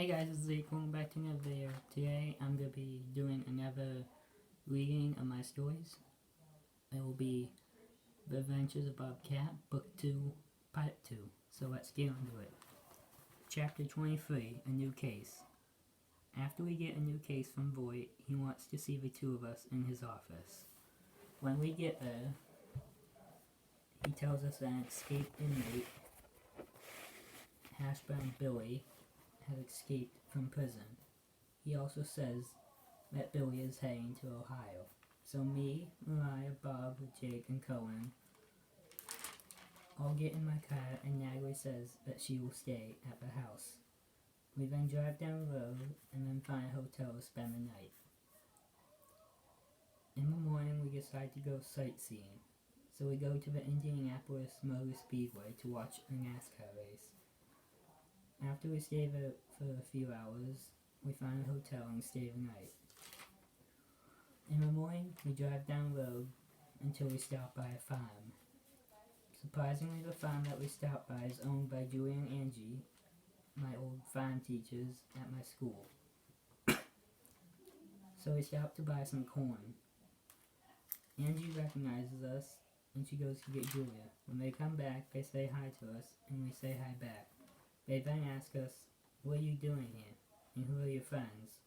Hey guys, it's Zeke. Welcome back to another video. Today I'm going to be doing another reading of my stories. It will be The Adventures of Bob Cat, Book 2, Part 2. So let's get into it. Chapter 23, A New Case. After we get a new case from Voight, he wants to see the two of us in his office. When we get there, he tells us that an escaped inmate, Hashbound Billy, has escaped from prison. He also says that Billy is heading to Ohio. So me, Mariah, Bob, Jake, and Cohen all get in my car, and Natalie says that she will stay at the house. We then drive down the road and then find a hotel to spend the night. In the morning we decide to go sightseeing. So we go to the Indianapolis Motor Speedway to watch a NASCAR race. After we stay there for a few hours, we find a hotel and stay the night. In the morning, we drive down the road until we stop by a farm. Surprisingly, the farm that we stop by is owned by Julie and Angie, my old farm teachers at my school. So we stop to buy some corn. Angie recognizes us, and she goes to get Julia. When they come back, they say hi to us, and we say hi back. They then ask us, "What are you doing here? And who are your friends?"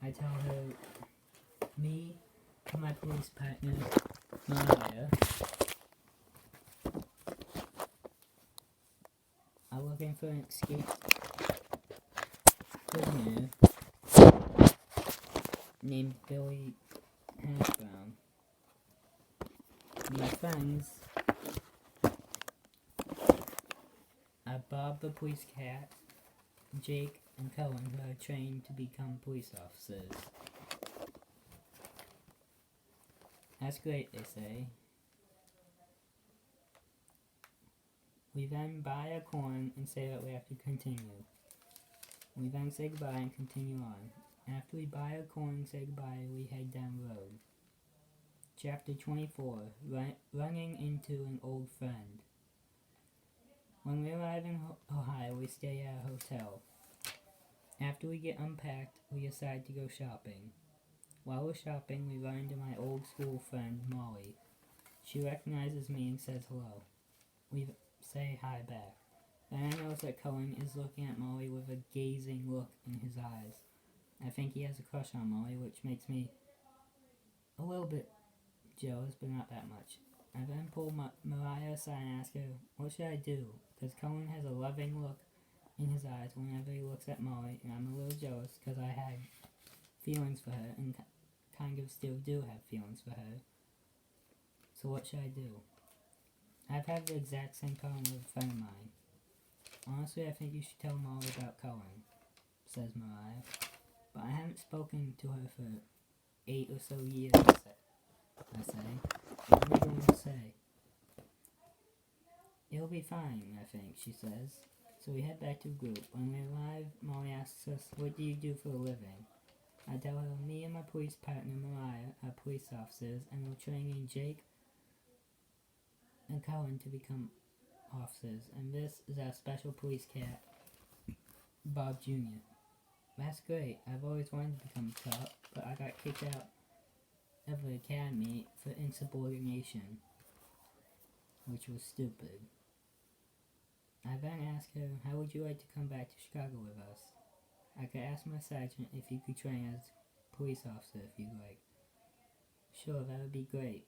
I tell her, me and my police partner, Mariah, are looking for an escaped prisoner named Billy Hashbrown. My friends are Bob the police cat, Jake, and Cohen, who are trained to become police officers. That's great, they say. We then buy a corn and say that we have to continue. We then say goodbye and continue on. After we buy a corn and say goodbye, we head down the road. Chapter 24, Running into an Old Friend. When we arrive in Ohio, we stay at a hotel. After we get unpacked, we decide to go shopping. While we're shopping, we run into my old school friend, Molly. She recognizes me and says hello. We say hi back. Then I notice that Cohen is looking at Molly with a gazing look in his eyes. I think he has a crush on Molly, which makes me a little bit jealous, but not that much. I then pull Mariah aside and ask her, what should I do? Because Cohen has a loving look in his eyes whenever he looks at Molly, and I'm a little jealous because I had feelings for her, and kind of still do have feelings for her. So what should I do? I've had the exact same problem with a friend of mine. Honestly, I think you should tell Molly about Cohen, says Mariah. But I haven't spoken to her for 8 or so years, I say. What am I going to say? It'll be fine, I think, she says. So we head back to the group. When we arrive, Molly asks us, what do you do for a living? I tell her, me and my police partner, Mariah, are police officers, and we're training Jake and Cohen to become officers, and this is our special police cat, Bob Jr. That's great. I've always wanted to become a cop, but I got kicked out of the academy for insubordination, which was stupid. I then asked her, how would you like to come back to Chicago with us? I could ask my sergeant if he could train as a police officer if you'd like. Sure, that would be great,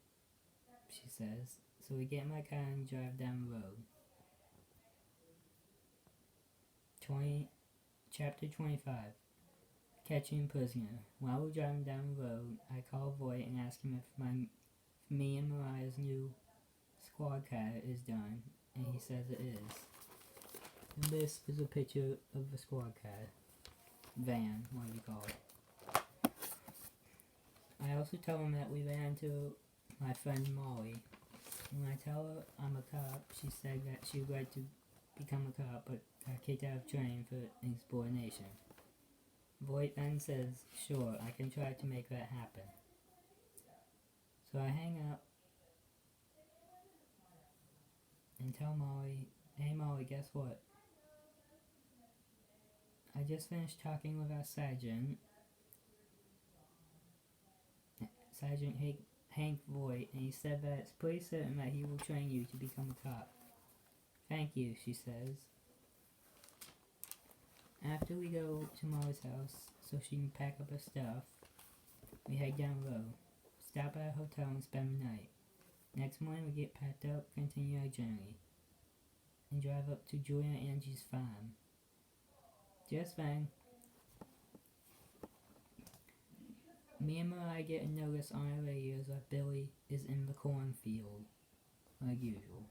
she says. So we get in my car and drive down the road. Chapter 25, Catching a Prisoner. While we're driving down the road, I call Voight and ask him if me and Mariah's new squad car is done, and he says it is. And this is a picture of the squad car. Van, what do you call it? I also tell him that we ran into my friend Molly. When I tell her I'm a cop, she said that she would like to become a cop, but got kicked out of training for insubordination. Voight then says, sure, I can try to make that happen. So I hang up and tell Molly, hey Molly, guess what? I just finished talking with our sergeant, Sergeant Hank Voight, and he said that it's pretty certain that he will train you to become a cop. Thank you, she says. After we go to Molly's house so she can pack up her stuff, we head down the road, stop at a hotel and spend the night. Next morning we get packed up, continue our journey, and drive up to Julia and Angie's farm. Just then, me and Mariah get a notice on our radios that Billy is in the cornfield, like usual.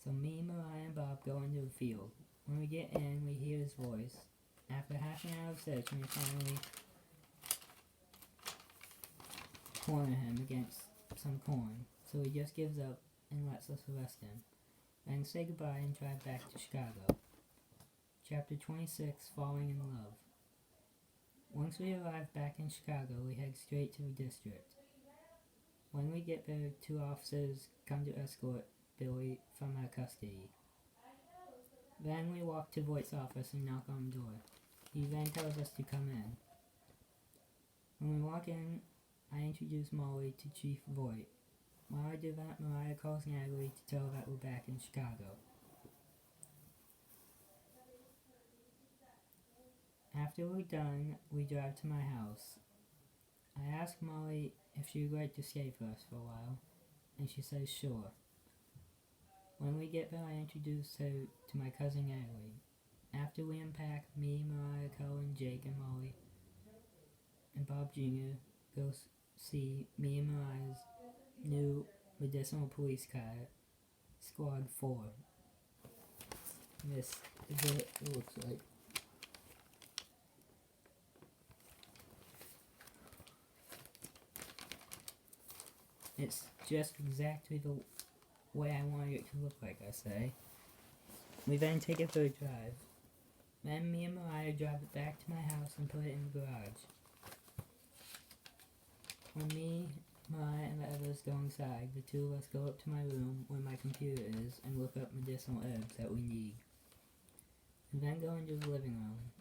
So me, Mariah, and Bob go into the field. When we get in, we hear his voice. After half an hour of searching, we finally corner him against some corn, so he just gives up and lets us arrest him. Then say goodbye and drive back to Chicago. Chapter 26, Falling in Love. Once we arrive back in Chicago, we head straight to the district. When we get there, 2 officers come to escort Billy from our custody. Then we walk to Voight's office and knock on the door. He then tells us to come in. When we walk in, I introduce Molly to Chief Voight. While I do that, Mariah calls Natalie to tell her that we're back in Chicago. After we're done, we drive to my house. I ask Molly if she would like to stay for us for a while, and she says sure. When we get there, I introduce her to my cousin Natalie. After we unpack, me, Mariah, Colin, Jake, and Molly, and Bob Jr. go see me and Mariah's new medicinal police car, Squad 4. This is what it looks like. It's just exactly the way I wanted it to look like, I say. We then take it for a drive. Then me and Mariah drive it back to my house and put it in the garage. When me, Mariah, and the others go inside, the 2 of us go up to my room where my computer is and look up medicinal herbs that we need. We then go into the living room.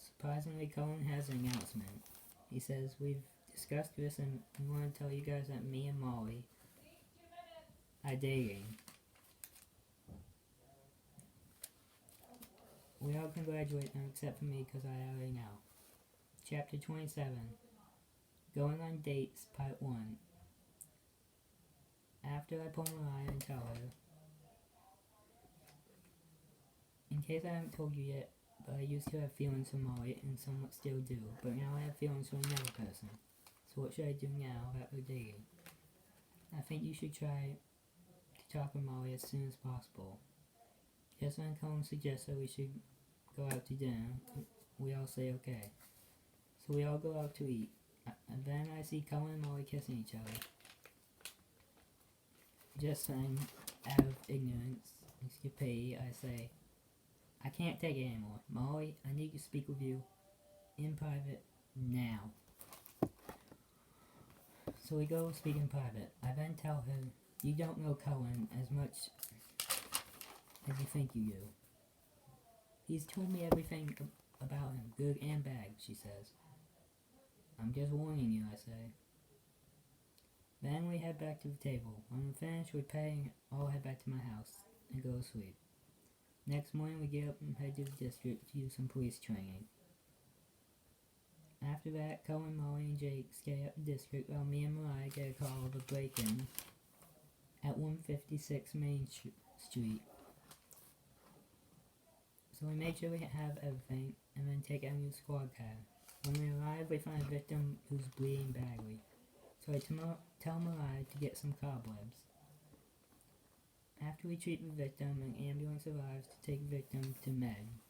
Surprisingly, Colin has an announcement. He says, "We've discussed this and we want to tell you guys that me and Molly are dating." We all congratulate them except for me because I already know. Chapter 27, Going on Dates, Part 1. After I pull Mariah and tell her, in case I haven't told you yet, but I used to have feelings for Molly and somewhat still do, but now I have feelings for another person. So what should I do now that we're dating? I think you should try to talk with Molly as soon as possible. Just when Colin suggests that we should go out to dinner, we all say okay. So we all go out to eat. And then I see Colin and Molly kissing each other. Just then, out of ignorance and stupidity, I say, "I can't take it anymore. Molly, I need to speak with you in private now." So we go speak in private. I then tell her, "You don't know Colin as much as you think you do. He's told me everything about him, good and bad," she says. "I'm just warning you," I say. Then we head back to the table. When we're finished, we pay and all head back to my house and go to sleep. Next morning, we get up and head to the district to do some police training. After that, Colin, Molly, and Jake stay at the district while me and Mariah get a call of a break-in at 156 Main Street. So we make sure we have everything and then take our new squad car. When we arrive, we find a victim who's bleeding badly. So I tell Mariah to get some cobwebs. After we treat the victim, an ambulance arrives to take the victim to Med.